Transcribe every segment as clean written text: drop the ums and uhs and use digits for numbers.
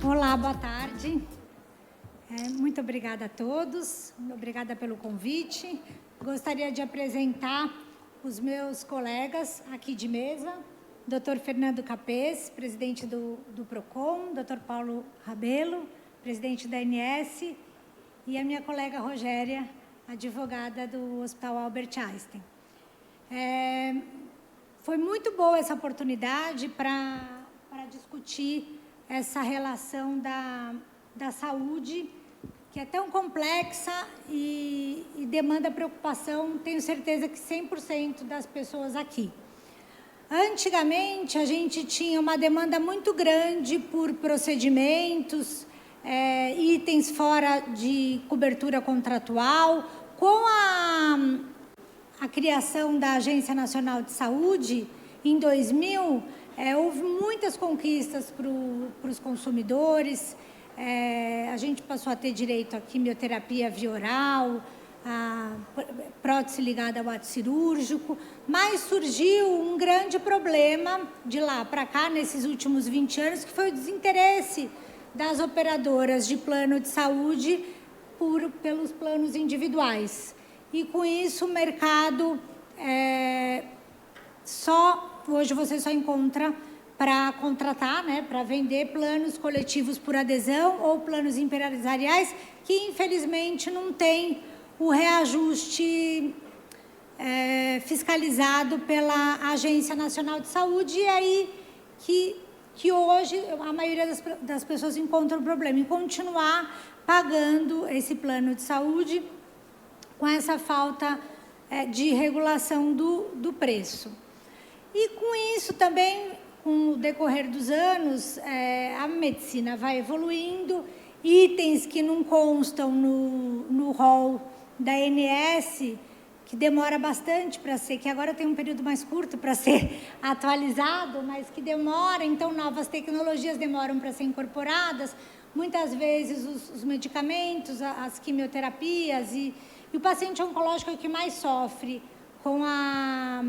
Olá, boa tarde. Muito obrigada a todos, obrigada pelo convite. Gostaria de apresentar os meus colegas aqui de mesa, Dr. Fernando Capês, presidente do PROCON, Dr. Paulo Rabelo, presidente da ANS, e a minha colega Rogéria, advogada do Hospital Albert Einstein. Foi muito boa essa oportunidade para discutir essa relação da saúde, que é tão complexa e demanda preocupação, tenho certeza que 100% das pessoas aqui. Antigamente, a gente tinha uma demanda muito grande por procedimentos, itens fora de cobertura contratual. Com a criação da Agência Nacional de Saúde, em 2000, houve muitas conquistas para os consumidores. A gente passou a ter direito à quimioterapia via oral, a prótese ligada ao ato cirúrgico, mas surgiu um grande problema de lá para cá, nesses últimos 20 anos, que foi o desinteresse das operadoras de plano de saúde pelos planos individuais. E, com isso, o mercado hoje você só encontra para contratar, para vender planos coletivos por adesão ou planos empresariais que, infelizmente, não tem o reajuste fiscalizado pela Agência Nacional de Saúde, e aí que hoje a maioria das pessoas encontra o problema em continuar pagando esse plano de saúde com essa falta de regulação do preço. E, com isso, também, com o decorrer dos anos, a medicina vai evoluindo, itens que não constam no rol da ANS, que demora bastante para ser, que agora tem um período mais curto para ser atualizado, mas que demora, então novas tecnologias demoram para ser incorporadas, muitas vezes os medicamentos, as quimioterapias, e o paciente oncológico é o que mais sofre com a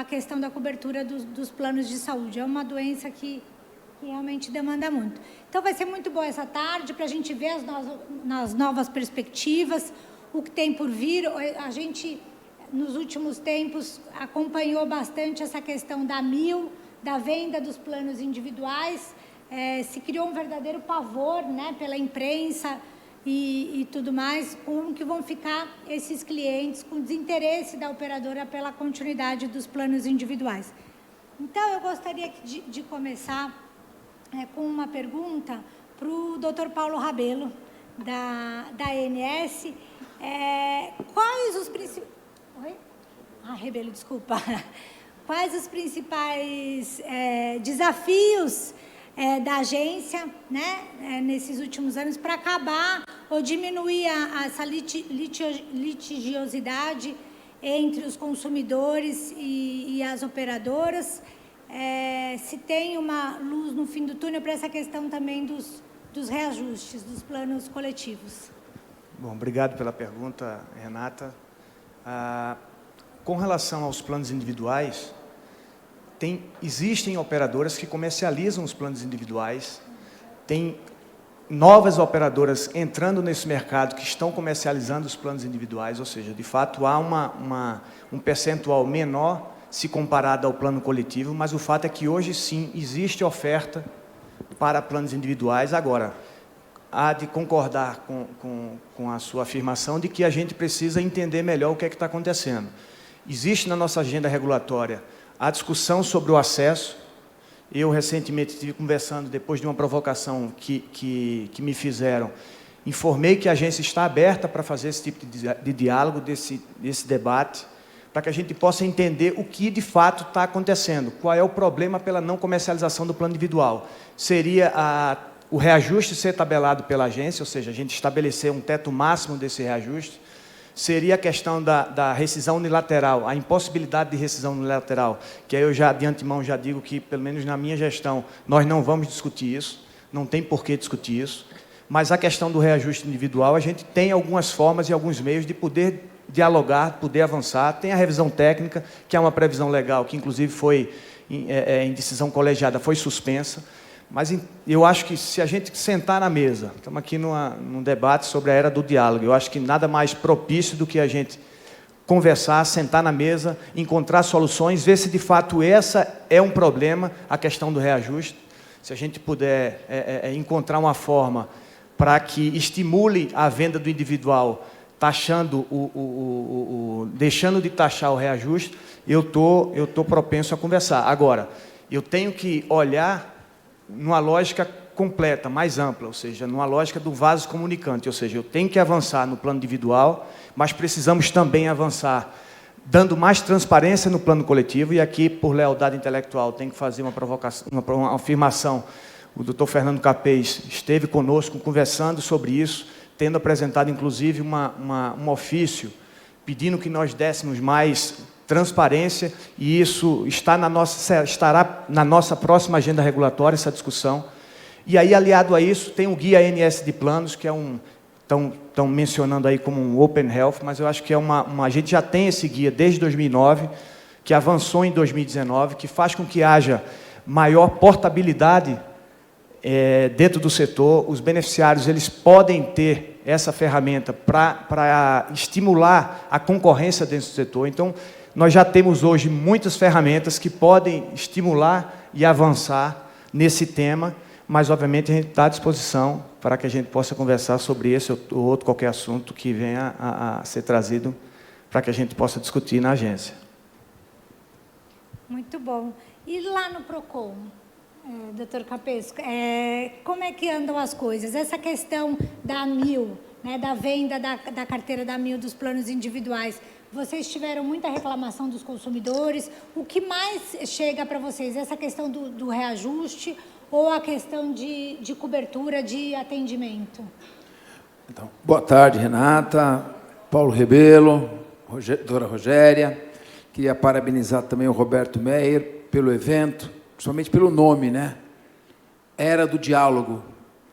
questão da cobertura dos planos de saúde. É uma doença que realmente demanda muito. Então, vai ser muito boa essa tarde para a gente ver as novas perspectivas, o que tem por vir. A gente, nos últimos tempos, acompanhou bastante essa questão da venda dos planos individuais. Se criou um verdadeiro pavor, pela imprensa e tudo mais, como que vão ficar esses clientes com desinteresse da operadora pela continuidade dos planos individuais. Então, eu gostaria de começar com uma pergunta para o Dr. Paulo Rabelo, da ANS. Quais os principais... Oi? Rabelo, desculpa. Quais os principais desafios da agência, nesses últimos anos, para acabar ou diminuir essa litigiosidade entre os consumidores e as operadoras? Se tem uma luz no fim do túnel para essa questão também dos reajustes dos planos coletivos. Bom, obrigado pela pergunta, Renata. Com relação aos planos individuais, existem operadoras que comercializam os planos individuais, tem novas operadoras entrando nesse mercado que estão comercializando os planos individuais, ou seja, de fato há um percentual menor se comparado ao plano coletivo, mas o fato é que hoje sim existe oferta para planos individuais. Agora, há de concordar com a sua afirmação de que a gente precisa entender melhor o que é que está acontecendo. Existe na nossa agenda regulatória a discussão sobre o acesso. Eu, recentemente, estive conversando, depois de uma provocação que me fizeram, informei que a agência está aberta para fazer esse tipo de diálogo, desse debate, para que a gente possa entender o que, de fato, está acontecendo. Qual é o problema pela não comercialização do plano individual? Seria o reajuste ser tabelado pela agência, ou seja, a gente estabelecer um teto máximo desse reajuste. Seria a questão da rescisão unilateral, a impossibilidade de rescisão unilateral, que aí eu já de antemão já digo que, pelo menos na minha gestão, nós não vamos discutir isso, não tem por que discutir isso, mas a questão do reajuste individual, a gente tem algumas formas e alguns meios de poder dialogar, poder avançar. Tem a revisão técnica, que é uma previsão legal, que inclusive foi em decisão colegiada, foi suspensa, Mas eu acho que se a gente sentar na mesa, estamos aqui num debate sobre a era do diálogo, eu acho que nada mais propício do que a gente conversar, sentar na mesa, encontrar soluções, ver se de fato essa é um problema, a questão do reajuste. Se a gente puder encontrar uma forma para que estimule a venda do individual, taxando deixando de taxar o reajuste, eu tô propenso a conversar. Agora, eu tenho que olhar numa lógica completa, mais ampla, ou seja, numa lógica do vaso comunicante, ou seja, eu tenho que avançar no plano individual, mas precisamos também avançar dando mais transparência no plano coletivo, e aqui, por lealdade intelectual, tenho que fazer uma provocação, uma afirmação. O doutor Fernando Capês esteve conosco conversando sobre isso, tendo apresentado, inclusive, um ofício pedindo que nós dessemos mais transparência, e isso estará na nossa próxima agenda regulatória, essa discussão. E aí, aliado a isso, tem o Guia ANS de Planos, que é estão mencionando aí como um Open Health, mas eu acho que a gente já tem esse guia desde 2009, que avançou em 2019, que faz com que haja maior portabilidade dentro do setor. Os beneficiários eles podem ter essa ferramenta para estimular a concorrência dentro do setor. Então, nós já temos hoje muitas ferramentas que podem estimular e avançar nesse tema, mas, obviamente, a gente está à disposição para que a gente possa conversar sobre esse ou outro qualquer assunto que venha a ser trazido para que a gente possa discutir na agência. Muito bom. E lá no PROCON, doutor Capês, como é que andam as coisas? Essa questão da AMIL, né, da venda da carteira da AMIL dos planos individuais, vocês tiveram muita reclamação dos consumidores. O que mais chega para vocês? Essa questão do reajuste ou a questão de cobertura, de atendimento? Então, boa tarde, Renata, Paulo Rebelo, doutora Rogéria. Queria parabenizar também o Roberto Meyer pelo evento, principalmente pelo nome, né? Era do diálogo.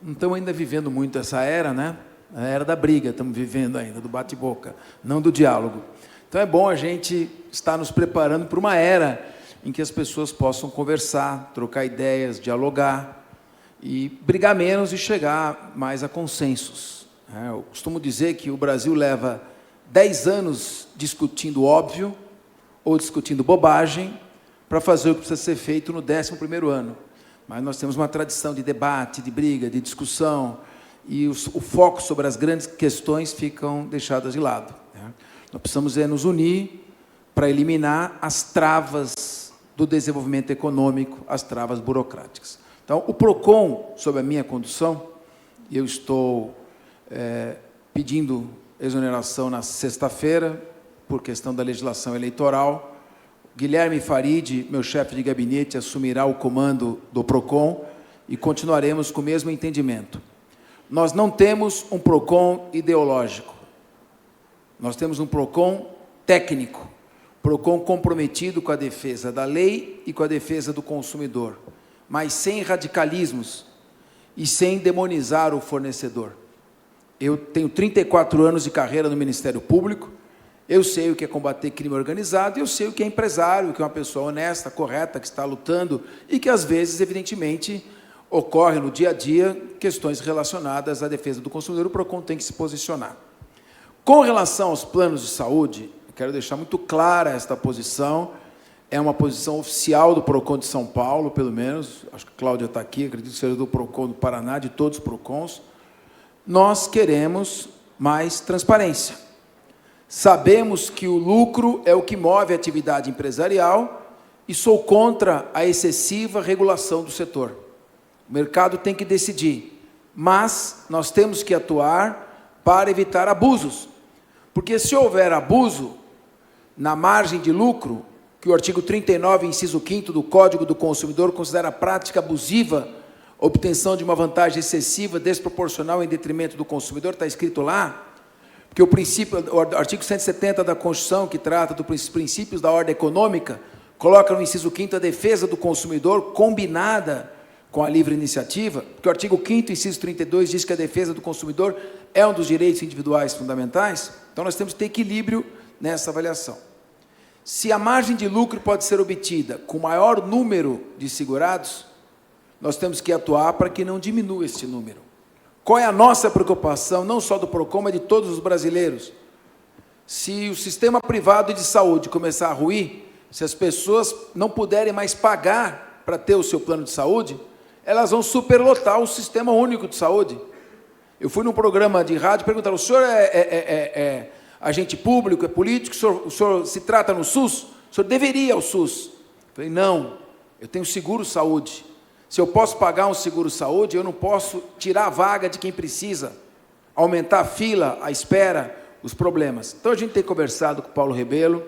Não estamos ainda vivendo muito essa era, né? A era da briga, estamos vivendo ainda, do bate-boca, não do diálogo. Então é bom a gente estar nos preparando para uma era em que as pessoas possam conversar, trocar ideias, dialogar e brigar menos e chegar mais a consensos. Eu costumo dizer que o Brasil leva 10 anos discutindo óbvio ou discutindo bobagem para fazer o que precisa ser feito no 11º ano. Mas nós temos uma tradição de debate, de briga, de discussão, e o foco sobre as grandes questões ficam deixadas de lado. Nós precisamos nos unir para eliminar as travas do desenvolvimento econômico, as travas burocráticas. Então, o PROCON, sob a minha condução, eu estou pedindo exoneração na sexta-feira, por questão da legislação eleitoral. Guilherme Farid, meu chefe de gabinete, assumirá o comando do PROCON e continuaremos com o mesmo entendimento. Nós não temos um PROCON ideológico. Nós temos um PROCON técnico, PROCON comprometido com a defesa da lei e com a defesa do consumidor, mas sem radicalismos e sem demonizar o fornecedor. Eu tenho 34 anos de carreira no Ministério Público, eu sei o que é combater crime organizado, eu sei o que é empresário, o que é uma pessoa honesta, correta, que está lutando e que, às vezes, evidentemente, ocorre no dia a dia questões relacionadas à defesa do consumidor. O PROCON tem que se posicionar. Com relação aos planos de saúde, eu quero deixar muito clara esta posição, é uma posição oficial do PROCON de São Paulo, pelo menos, acho que a Cláudia está aqui, acredito que seja do PROCON do Paraná, de todos os PROCONs. Nós queremos mais transparência. Sabemos que o lucro é o que move a atividade empresarial e sou contra a excessiva regulação do setor. O mercado tem que decidir, mas nós temos que atuar para evitar abusos. Porque se houver abuso na margem de lucro, que o artigo 39, inciso 5º do Código do Consumidor considera prática abusiva, obtenção de uma vantagem excessiva, desproporcional em detrimento do consumidor, está escrito lá, porque o artigo 170 da Constituição, que trata dos princípios da ordem econômica, coloca no inciso 5º a defesa do consumidor combinada com a livre iniciativa, porque o artigo 5º, inciso 32, diz que a defesa do consumidor é um dos direitos individuais fundamentais. Então, nós temos que ter equilíbrio nessa avaliação. Se a margem de lucro pode ser obtida com maior número de segurados, nós temos que atuar para que não diminua esse número. Qual é a nossa preocupação, não só do PROCON, mas de todos os brasileiros? Se o sistema privado de saúde começar a ruir, se as pessoas não puderem mais pagar para ter o seu plano de saúde, elas vão superlotar o Sistema Único de Saúde. Eu fui num programa de rádio e perguntaram, o senhor é agente público, é político, o senhor se trata no SUS? O senhor deveria ir ao SUS. Eu falei, não, eu tenho seguro-saúde. Se eu posso pagar um seguro-saúde, eu não posso tirar a vaga de quem precisa, aumentar a fila, a espera, os problemas. Então, a gente tem conversado com o Paulo Rebelo,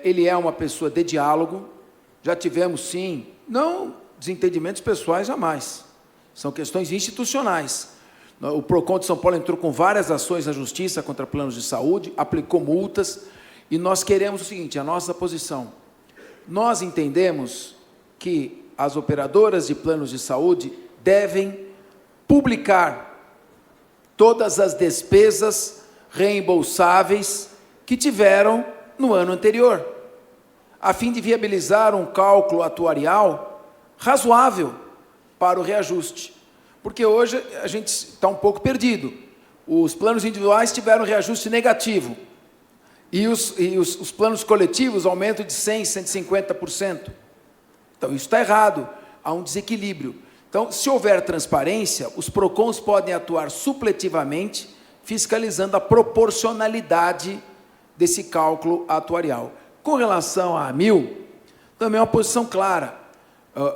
ele é uma pessoa de diálogo, já tivemos, sim, não desentendimentos pessoais, jamais, são questões institucionais. O PROCON de São Paulo entrou com várias ações na Justiça contra planos de saúde, aplicou multas, e nós queremos o seguinte, a nossa posição, nós entendemos que as operadoras de planos de saúde devem publicar todas as despesas reembolsáveis que tiveram no ano anterior, a fim de viabilizar um cálculo atuarial razoável para o reajuste. Porque hoje a gente está um pouco perdido. Os planos individuais tiveram reajuste negativo, e os planos coletivos aumentam de 100%, 150%. Então, isso está errado, há um desequilíbrio. Então, se houver transparência, os PROCONs podem atuar supletivamente, fiscalizando a proporcionalidade desse cálculo atuarial. Com relação à AMIL, também é uma posição clara.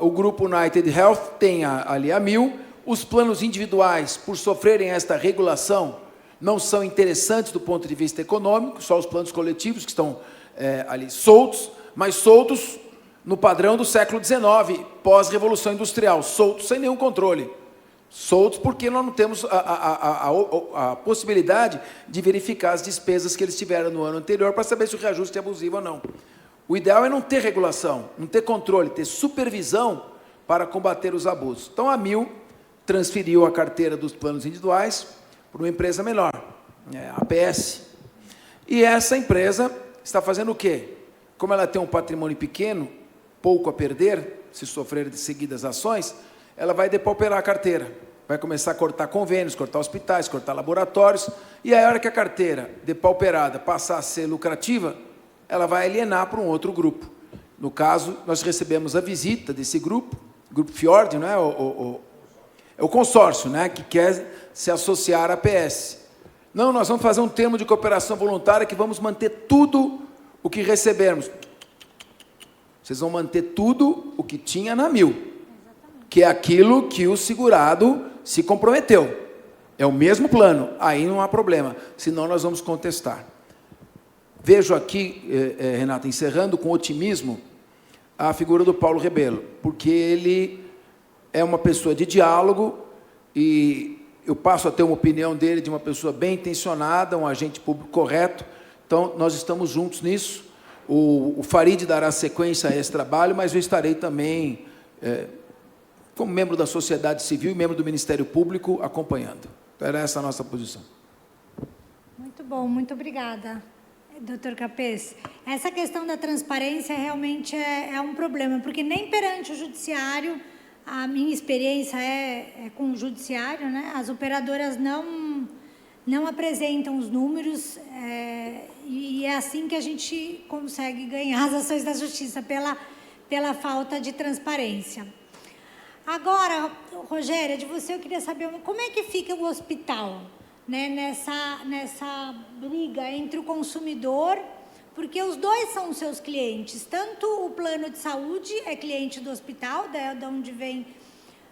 O grupo United Health tem ali a AMIL, os planos individuais, por sofrerem esta regulação, não são interessantes do ponto de vista econômico, só os planos coletivos que estão ali soltos, mas soltos no padrão do século XIX, pós-revolução industrial, soltos sem nenhum controle. Soltos porque nós não temos a possibilidade de verificar as despesas que eles tiveram no ano anterior para saber se o reajuste é abusivo ou não. O ideal é não ter regulação, não ter controle, ter supervisão para combater os abusos. Então, a AMIL transferiu a carteira dos planos individuais para uma empresa menor, a APS. E essa empresa está fazendo o quê? Como ela tem um patrimônio pequeno, pouco a perder, se sofrer de seguidas ações, ela vai depauperar a carteira, vai começar a cortar convênios, cortar hospitais, cortar laboratórios, e aí, a hora que a carteira depauperada passar a ser lucrativa, ela vai alienar para um outro grupo. No caso, nós recebemos a visita desse grupo, Grupo Fjord, não é? É o consórcio, né, que quer se associar à APS. Não, nós vamos fazer um termo de cooperação voluntária que vamos manter tudo o que recebermos. Vocês vão manter tudo o que tinha na AMIL, que é aquilo que o segurado se comprometeu. É o mesmo plano, aí não há problema, senão nós vamos contestar. Vejo aqui, Renata, encerrando com otimismo, a figura do Paulo Rebelo, porque ele é uma pessoa de diálogo, e eu passo a ter uma opinião dele de uma pessoa bem intencionada, um agente público correto, então nós estamos juntos nisso. O Farid dará sequência a esse trabalho, mas eu estarei também, como membro da sociedade civil e membro do Ministério Público, acompanhando. Então, era essa a nossa posição. Muito bom, muito obrigada, doutor Capês. Essa questão da transparência realmente é um problema, porque nem perante o judiciário, a minha experiência é com o judiciário, né? As operadoras não apresentam os números, e é assim que a gente consegue ganhar as ações da justiça, pela falta de transparência. Agora, Rogéria, de você eu queria saber como é que fica o hospital, né, nessa briga entre o consumidor, porque os dois são os seus clientes, tanto o plano de saúde é cliente do hospital, de onde vem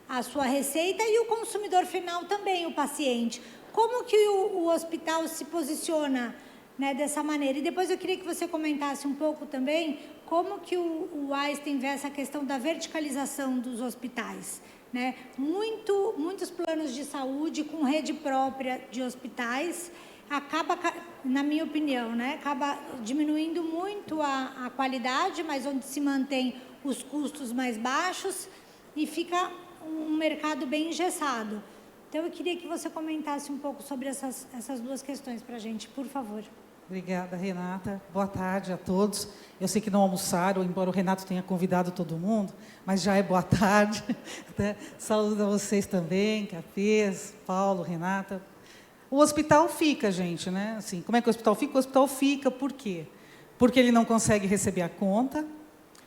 a sua receita, e o consumidor final também, o paciente. Como que o hospital se posiciona, né, dessa maneira? E depois eu queria que você comentasse um pouco também como que o Einstein vê essa questão da verticalização dos hospitais, né? Muitos planos de saúde com rede própria de hospitais acaba, na minha opinião, né, acaba diminuindo muito a qualidade, mas onde se mantém os custos mais baixos e fica um mercado bem engessado. Então, eu queria que você comentasse um pouco sobre essas duas questões para a gente, por favor. Obrigada, Renata. Boa tarde a todos. Eu sei que não almoçaram, embora o Renato tenha convidado todo mundo, mas já é boa tarde. Saúdo a vocês também, Capês, Paulo, Renata. O hospital fica, gente, né? Assim, como é que o hospital fica? O hospital fica por quê? Porque ele não consegue receber a conta,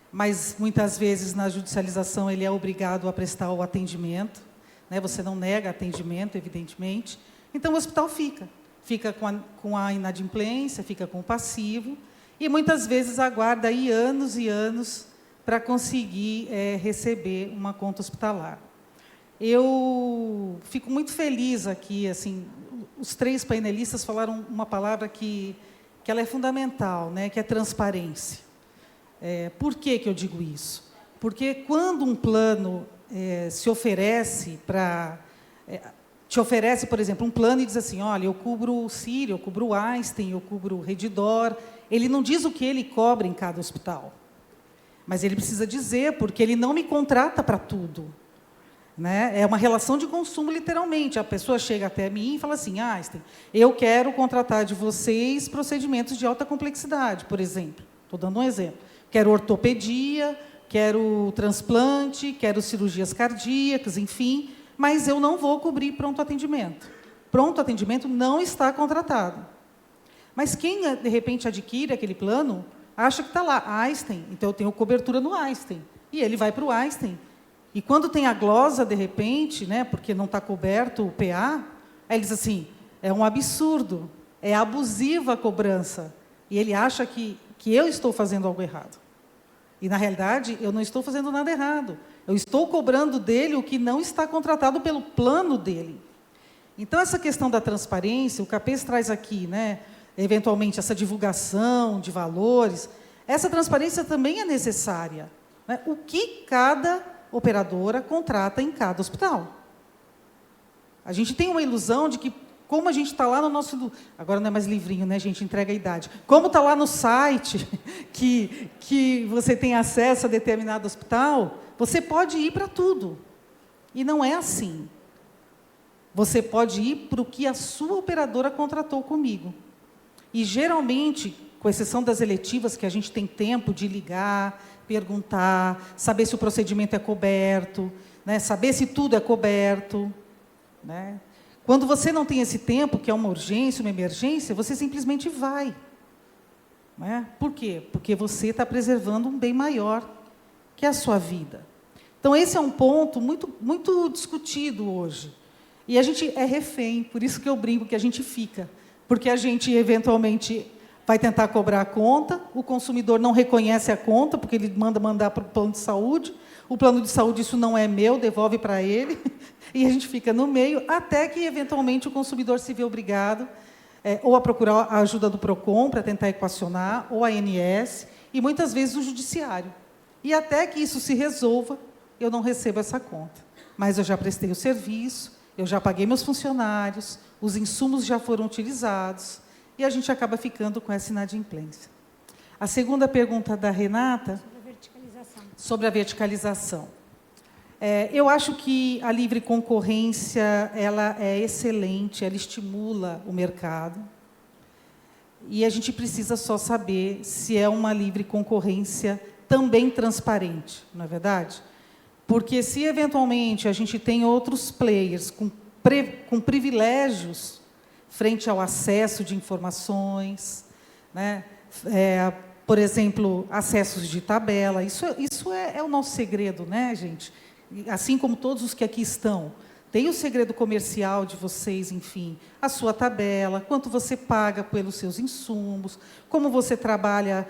mas muitas vezes na judicialização ele é obrigado a prestar o atendimento, né? Você não nega atendimento, evidentemente. Então o hospital fica com a inadimplência, fica com o passivo, e muitas vezes aguarda aí anos e anos para conseguir receber uma conta hospitalar. Eu fico muito feliz aqui, assim, os 3 painelistas falaram uma palavra que ela é fundamental, né, que é transparência. Por que eu digo isso? Porque quando um plano se oferece para... te oferece, por exemplo, um plano e diz assim, olha, eu cubro o Sírio, eu cubro o Einstein, eu cubro o Redditor. Ele não diz o que ele cobra em cada hospital. Mas ele precisa dizer, porque ele não me contrata para tudo. Né? É uma relação de consumo, literalmente. A pessoa chega até mim e fala assim, Einstein, eu quero contratar de vocês procedimentos de alta complexidade, por exemplo. Estou dando um exemplo. Quero ortopedia, quero transplante, quero cirurgias cardíacas, enfim... mas eu não vou cobrir pronto atendimento. Pronto atendimento não está contratado. Mas quem, de repente, adquire aquele plano, acha que está lá, Einstein, então eu tenho cobertura no Einstein. E ele vai para o Einstein. E quando tem a glosa, de repente, né, porque não está coberto o PA, aí ele diz assim, é um absurdo, é abusiva a cobrança. E ele acha que eu estou fazendo algo errado. E, na realidade, eu não estou fazendo nada errado. Eu estou cobrando dele o que não está contratado pelo plano dele. Então, essa questão da transparência, o Capês traz aqui, né, eventualmente, essa divulgação de valores, essa transparência também é necessária. Né? O que cada operadora contrata em cada hospital. A gente tem uma ilusão de que, como a gente está lá no nosso... Agora não é mais livrinho, né, gente? Entrega a idade. Como está lá no site que você tem acesso a determinado hospital, você pode ir para tudo. E não é assim. Você pode ir para o que a sua operadora contratou comigo. E, geralmente, com exceção das eletivas, que a gente tem tempo de ligar, perguntar, saber se o procedimento é coberto, né, saber se tudo é coberto. Né? Quando você não tem esse tempo, que é uma urgência, uma emergência, você simplesmente vai. Né? Por quê? Porque você está preservando um bem maior, que é a sua vida. Então, esse é um ponto muito, muito discutido hoje. E a gente é refém, por isso que eu brinco que a gente fica. Porque a gente, eventualmente, vai tentar cobrar a conta, o consumidor não reconhece a conta, porque ele mandar para o plano de saúde, o plano de saúde, isso não é meu, devolve para ele, e a gente fica no meio, até que, eventualmente, o consumidor se vê obrigado ou a procurar a ajuda do PROCON para tentar equacionar, ou a ANS, e, muitas vezes, o judiciário. E, até que isso se resolva, eu não recebo essa conta. Mas eu já prestei o serviço, eu já paguei meus funcionários, os insumos já foram utilizados, e a gente acaba ficando com essa inadimplência. A segunda pergunta da Renata... Sobre a verticalização. Eu acho que a livre concorrência ela é excelente, ela estimula o mercado, e a gente precisa só saber se é uma livre concorrência também transparente, não é verdade? Porque se, eventualmente, a gente tem outros players com privilégios frente ao acesso de informações, né? Por exemplo, acessos de tabela, isso é o nosso segredo, né, gente? Assim como todos os que aqui estão. Tem o segredo comercial de vocês, enfim, a sua tabela, quanto você paga pelos seus insumos, como você trabalha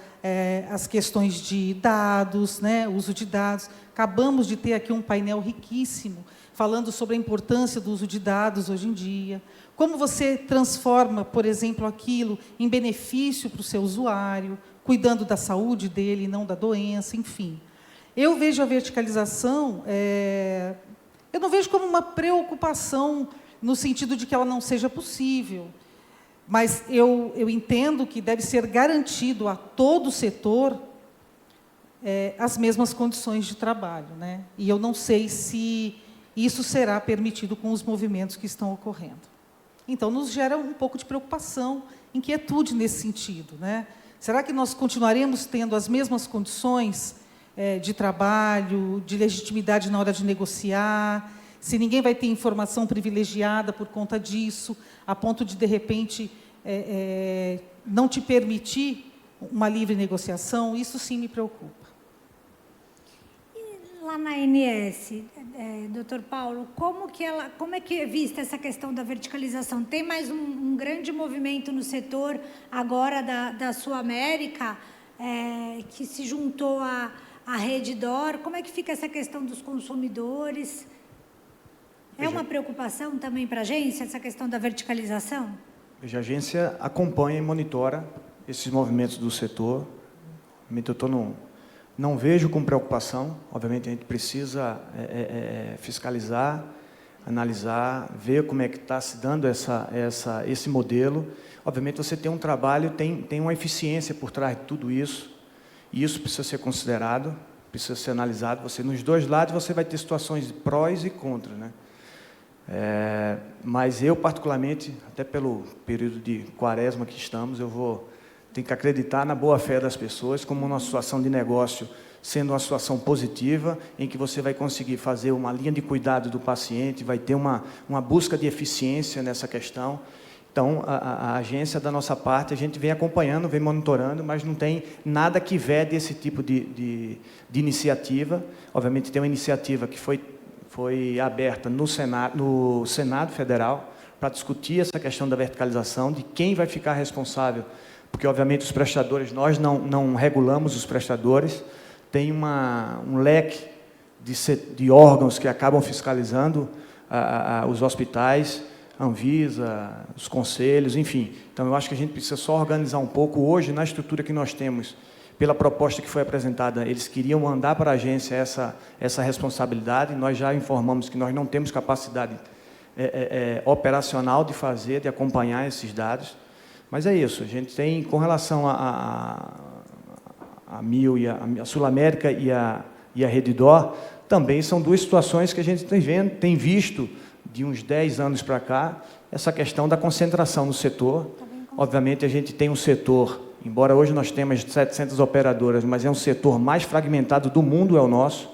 as questões de dados, né, uso de dados. Acabamos de ter aqui um painel riquíssimo, falando sobre a importância do uso de dados hoje em dia, como você transforma, por exemplo, aquilo em benefício para o seu usuário, cuidando da saúde dele, não da doença, enfim. Eu vejo a verticalização, eu não vejo como uma preocupação no sentido de que ela não seja possível, mas eu entendo que deve ser garantido a todo o setor as mesmas condições de trabalho, né? E eu não sei se isso será permitido com os movimentos que estão ocorrendo. Então, nos gera um pouco de preocupação, inquietude nesse sentido, né? Será que nós continuaremos tendo as mesmas condições de trabalho, de legitimidade na hora de negociar? Se ninguém vai ter informação privilegiada por conta disso, a ponto de repente, não te permitir uma livre negociação? Isso sim me preocupa. E lá na ANS, doutor Paulo, como é que é vista essa questão da verticalização? Tem mais um grande movimento no setor agora da Sul América, que se juntou à Redditor. Como é que fica essa questão dos consumidores? É uma preocupação também para a agência, essa questão da verticalização? Veja, a agência acompanha e monitora esses movimentos do setor. Eu não vejo com preocupação. Obviamente, a gente precisa fiscalizar, analisar, ver como é que está se dando esse modelo. Obviamente, você tem um trabalho, tem uma eficiência por trás de tudo isso, e isso precisa ser considerado, precisa ser analisado. Nos dois lados, você vai ter situações de prós e contras, né? Mas eu, particularmente, até pelo período de quaresma que estamos, tenho que acreditar na boa-fé das pessoas, como uma situação de negócio sendo uma situação positiva, em que você vai conseguir fazer uma linha de cuidado do paciente, vai ter uma busca de eficiência nessa questão. Então, a agência, da nossa parte, a gente vem acompanhando, vem monitorando, mas não tem nada que vede esse tipo de iniciativa. Obviamente, tem uma iniciativa que foi aberta no Senado Federal para discutir essa questão da verticalização, de quem vai ficar responsável, porque, obviamente, os prestadores, nós não regulamos os prestadores, tem um leque de órgãos que acabam fiscalizando os hospitais, a Anvisa, os conselhos, enfim. Então, eu acho que a gente precisa só organizar um pouco. Hoje, na estrutura que nós temos, pela proposta que foi apresentada, eles queriam mandar para a agência essa responsabilidade. Nós já informamos que nós não temos capacidade operacional de acompanhar esses dados. Mas é isso, a gente tem, com relação a MIL e a Sul América e a Redditor, também são duas situações que a gente tem visto de uns 10 anos para cá, essa questão da concentração no setor. Obviamente, a gente tem um setor, embora hoje nós temos 700 operadoras, mas é um setor mais fragmentado do mundo, é o nosso.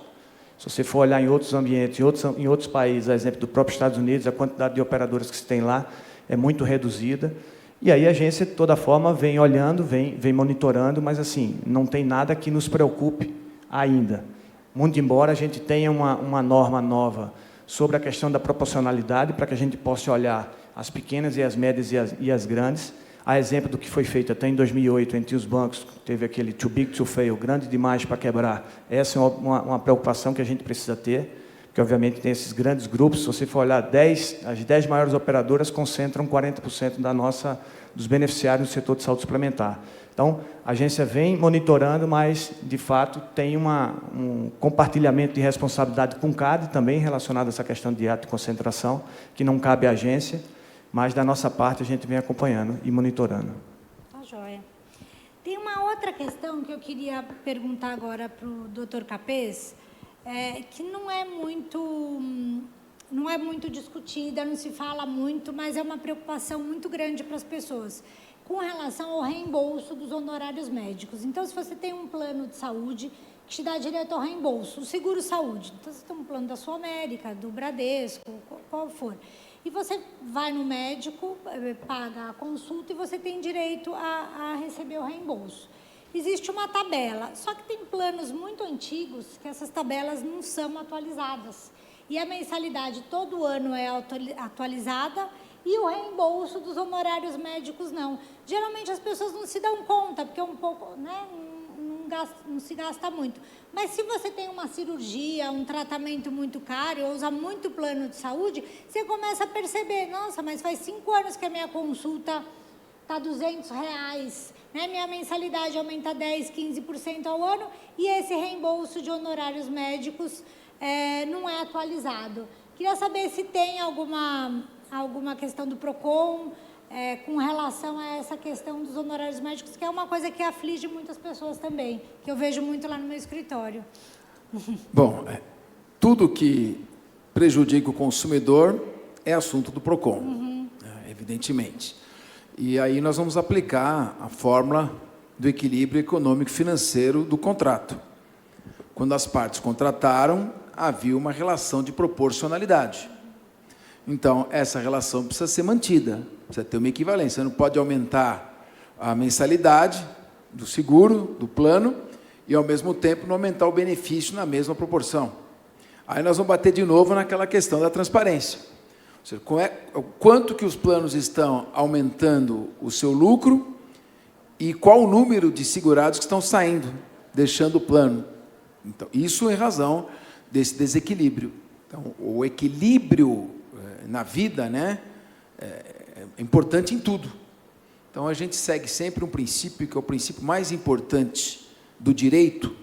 Se você for olhar em outros ambientes, em outros países, a exemplo do próprio Estados Unidos, a quantidade de operadoras que se tem lá é muito reduzida. E aí a agência, de toda forma, vem olhando, vem monitorando, mas assim, não tem nada que nos preocupe ainda. Muito embora a gente tenha uma norma nova sobre a questão da proporcionalidade, para que a gente possa olhar as pequenas e as médias e as grandes. A exemplo do que foi feito até em 2008 entre os bancos, teve aquele too big to fail, grande demais para quebrar. Essa é uma preocupação que a gente precisa ter, porque, obviamente, tem esses grandes grupos. Se você for olhar, as 10 maiores operadoras concentram 40% dos beneficiários do setor de saúde suplementar. Então, a agência vem monitorando, mas, de fato, tem um compartilhamento de responsabilidade com o CAD, também relacionado a essa questão de ato de concentração, que não cabe à agência, mas, da nossa parte, a gente vem acompanhando e monitorando. Tá joia. Tem uma outra questão que eu queria perguntar agora para o doutor Capês, que não é muito discutida, não se fala muito, mas é uma preocupação muito grande para as pessoas, com relação ao reembolso dos honorários médicos. Então, se você tem um plano de saúde que te dá direito ao reembolso, o seguro-saúde, então você tem um plano da Sul América, do Bradesco, qual for, e você vai no médico, paga a consulta e você tem direito a receber o reembolso. Existe uma tabela, só que tem planos muito antigos que essas tabelas não são atualizadas. E a mensalidade todo ano é atualizada e o reembolso dos honorários médicos não. Geralmente as pessoas não se dão conta, porque é um pouco, né, não se gasta muito. Mas se você tem uma cirurgia, um tratamento muito caro, ou usa muito plano de saúde, você começa a perceber, nossa, mas faz 5 anos que a minha consulta está R$200, né? Minha mensalidade aumenta 10%, 15% ao ano, e esse reembolso de honorários médicos não é atualizado. Queria saber se tem alguma questão do PROCON com relação a essa questão dos honorários médicos, que é uma coisa que aflige muitas pessoas também, que eu vejo muito lá no meu escritório. Bom, tudo que prejudica o consumidor é assunto do PROCON. evidentemente. E aí nós vamos aplicar a fórmula do equilíbrio econômico-financeiro do contrato. Quando as partes contrataram, havia uma relação de proporcionalidade. Então, essa relação precisa ser mantida, precisa ter uma equivalência. Você não pode aumentar a mensalidade do seguro, do plano, e, ao mesmo tempo, não aumentar o benefício na mesma proporção. Aí nós vamos bater de novo naquela questão da transparência. Ou seja, quanto que os planos estão aumentando o seu lucro e qual o número de segurados que estão saindo, deixando o plano. Então, isso em razão desse desequilíbrio. Então, o equilíbrio na vida, né, é importante em tudo. Então, a gente segue sempre um princípio que é o princípio mais importante do direito.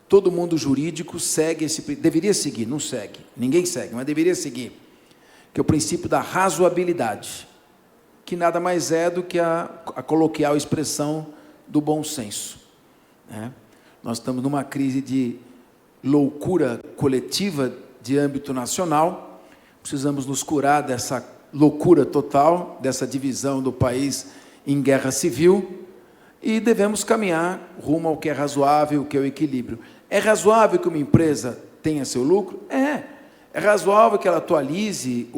Todo mundo jurídico segue deveria seguir, não segue, ninguém segue, mas deveria seguir, que é o princípio da razoabilidade, que nada mais é do que a coloquial expressão do bom senso, né? Nós estamos numa crise de loucura coletiva de âmbito nacional, precisamos nos curar dessa loucura total, dessa divisão do país em guerra civil, e devemos caminhar rumo ao que é razoável, o que é o equilíbrio. É razoável que uma empresa tenha seu lucro? É razoável que ela atualize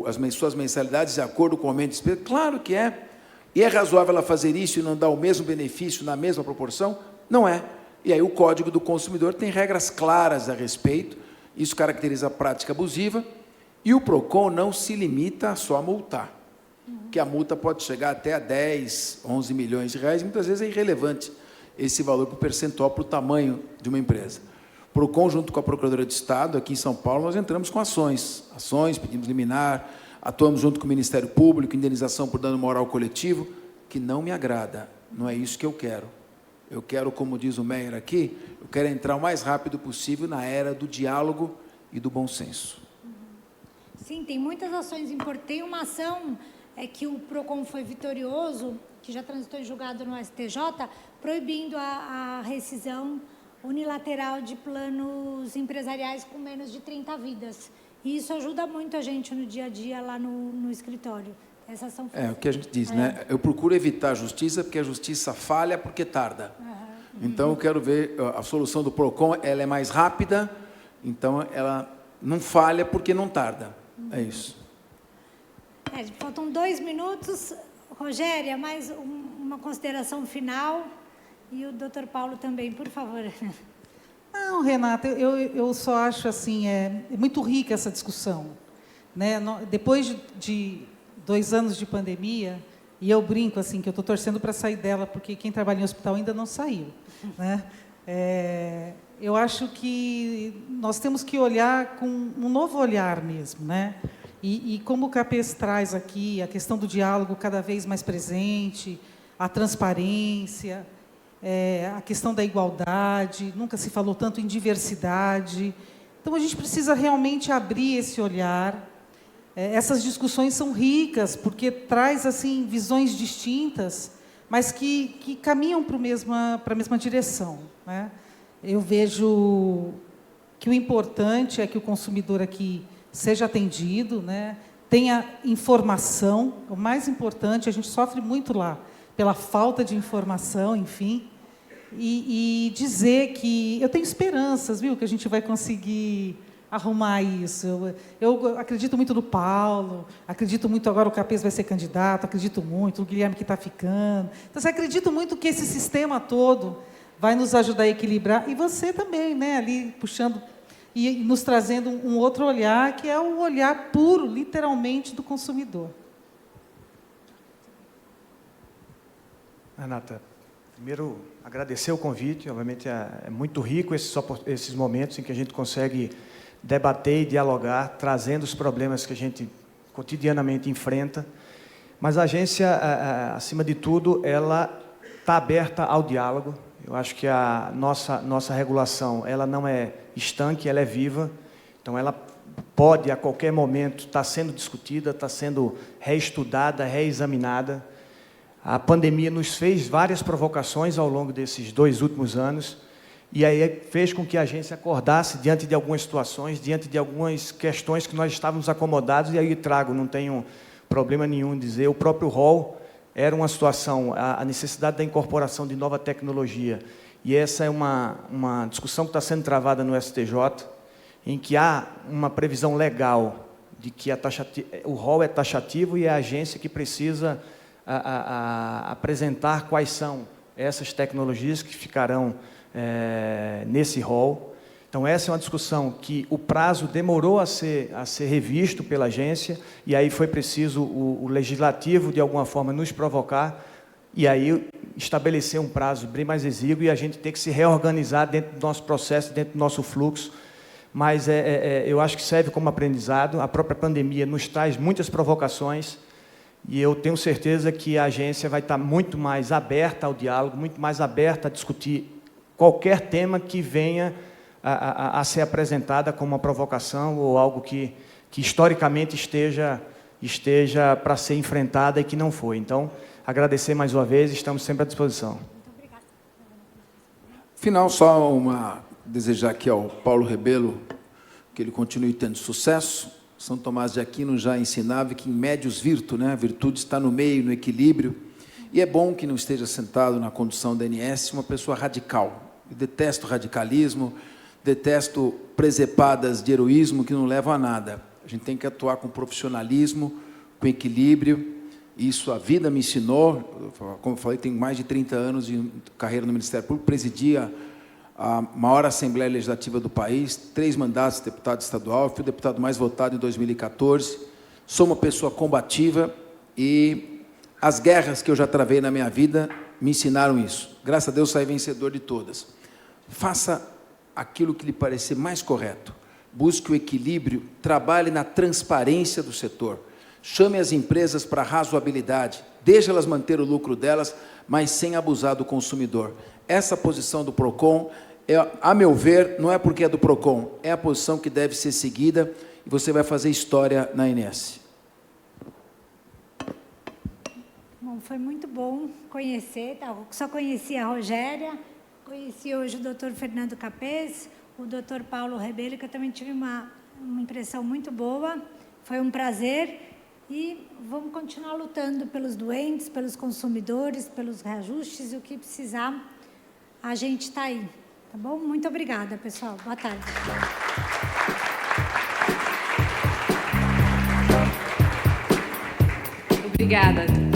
as suas mensalidades de acordo com o aumento de despesa? Claro que é. E é razoável ela fazer isso e não dar o mesmo benefício na mesma proporção? Não é. E aí o Código do Consumidor tem regras claras a respeito, isso caracteriza a prática abusiva, e o PROCON não se limita só a multar, que a multa pode chegar até a 10, 11 milhões de reais, e muitas vezes é irrelevante esse valor para o percentual, para o tamanho de uma empresa. O PROCON, junto com a Procuradoria de Estado, aqui em São Paulo, nós entramos com ações, pedimos liminar, atuamos junto com o Ministério Público, indenização por dano moral coletivo, que não me agrada, não é isso que eu quero. Eu quero, como diz o Meyer aqui, eu quero entrar o mais rápido possível na era do diálogo e do bom senso. Sim, tem muitas ações importantes. Tem uma ação que o PROCON foi vitorioso, que já transitou em julgado no STJ, proibindo a rescisão unilateral de planos empresariais com menos de 30 vidas. E isso ajuda muito a gente no dia a dia lá no escritório. Essa ação foi... o que a gente diz, né? Eu procuro evitar a justiça, porque a justiça falha porque tarda. Então, eu quero ver a solução do PROCON, ela é mais rápida, então ela não falha porque não tarda. É isso. Faltam 2 minutos. Rogéria, mais uma consideração final. E o doutor Paulo também, por favor. Não, Renata, eu só acho assim, é muito rica essa discussão, né? Depois de 2 anos de pandemia, e eu brinco assim, que eu estou torcendo para sair dela, porque quem trabalha em hospital ainda não saiu, né? Eu acho que nós temos que olhar com um novo olhar mesmo, né? E como o Capês traz aqui, a questão do diálogo cada vez mais presente, a transparência, a questão da igualdade, nunca se falou tanto em diversidade. Então, a gente precisa realmente abrir esse olhar. Essas discussões são ricas, porque traz assim, visões distintas, mas que caminham para a mesma direção, né? Eu vejo que o importante é que o consumidor aqui seja atendido, né? Tenha informação, o mais importante, a gente sofre muito lá, pela falta de informação, enfim, e dizer que eu tenho esperanças, viu, que a gente vai conseguir arrumar isso. Eu acredito muito no Paulo, acredito muito agora o Capês vai ser candidato, acredito muito, o Guilherme que está ficando. Então, eu acredito muito que esse sistema todo vai nos ajudar a equilibrar, e você também, né, ali puxando e nos trazendo um outro olhar, que é o olhar puro, literalmente, do consumidor. Renata, primeiro, agradecer o convite. Obviamente, é muito rico esses momentos em que a gente consegue debater e dialogar, trazendo os problemas que a gente cotidianamente enfrenta. Mas a agência, acima de tudo, ela está aberta ao diálogo. Eu acho que a nossa regulação, ela não é estanque, ela é viva. Então, ela pode, a qualquer momento, estar sendo discutida, estar sendo reestudada, reexaminada. A pandemia nos fez várias provocações ao longo desses 2 últimos anos, e aí fez com que a agência acordasse diante de algumas situações, diante de algumas questões que nós estávamos acomodados, e aí trago, não tenho problema nenhum em dizer. O próprio rol era uma situação, a necessidade da incorporação de nova tecnologia. E essa é uma discussão que está sendo travada no STJ, em que há uma previsão legal de que o rol é taxativo e é a agência que precisa apresentar quais são essas tecnologias que ficarão nesse rol. Então, essa é uma discussão que o prazo demorou a ser revisto pela agência, e aí foi preciso o legislativo, de alguma forma, nos provocar, e aí estabelecer um prazo bem mais exíguo, e a gente tem que se reorganizar dentro do nosso processo, dentro do nosso fluxo. Mas eu acho que serve como aprendizado. A própria pandemia nos traz muitas provocações, e eu tenho certeza que a agência vai estar muito mais aberta ao diálogo, muito mais aberta a discutir qualquer tema que venha a ser apresentada como uma provocação ou algo que historicamente esteja para ser enfrentada e que não foi. Então, agradecer mais uma vez, estamos sempre à disposição. Muito obrigada. Final, só desejar aqui ao Paulo Rebelo que ele continue tendo sucesso. São Tomás de Aquino já ensinava que em médios virtu, né? A virtude está no meio, no equilíbrio. E é bom que não esteja sentado na condução da ANS uma pessoa radical. Eu detesto radicalismo, detesto presepadas de heroísmo que não levam a nada. A gente tem que atuar com profissionalismo, com equilíbrio. Isso a vida me ensinou. Como eu falei, tenho mais de 30 anos de carreira no Ministério Público, presidia a maior Assembleia Legislativa do país, 3 mandatos de deputado estadual, fui o deputado mais votado em 2014, sou uma pessoa combativa e as guerras que eu já travei na minha vida me ensinaram isso. Graças a Deus saí vencedor de todas. Faça aquilo que lhe parecer mais correto, busque o equilíbrio, trabalhe na transparência do setor, chame as empresas para razoabilidade, deixe elas manter o lucro delas, mas sem abusar do consumidor. Essa posição do PROCON, a meu ver, não é porque é do PROCON, é a posição que deve ser seguida e você vai fazer história na ANS. Bom, foi muito bom conhecer, só conhecia a Rogéria, conheci hoje o doutor Fernando Capês, o doutor Paulo Rebelo, que eu também tive uma impressão muito boa, foi um prazer. E vamos continuar lutando pelos doentes, pelos consumidores, pelos reajustes, e o que precisar, a gente está aí, tá bom? Muito obrigada, pessoal. Boa tarde. Obrigada.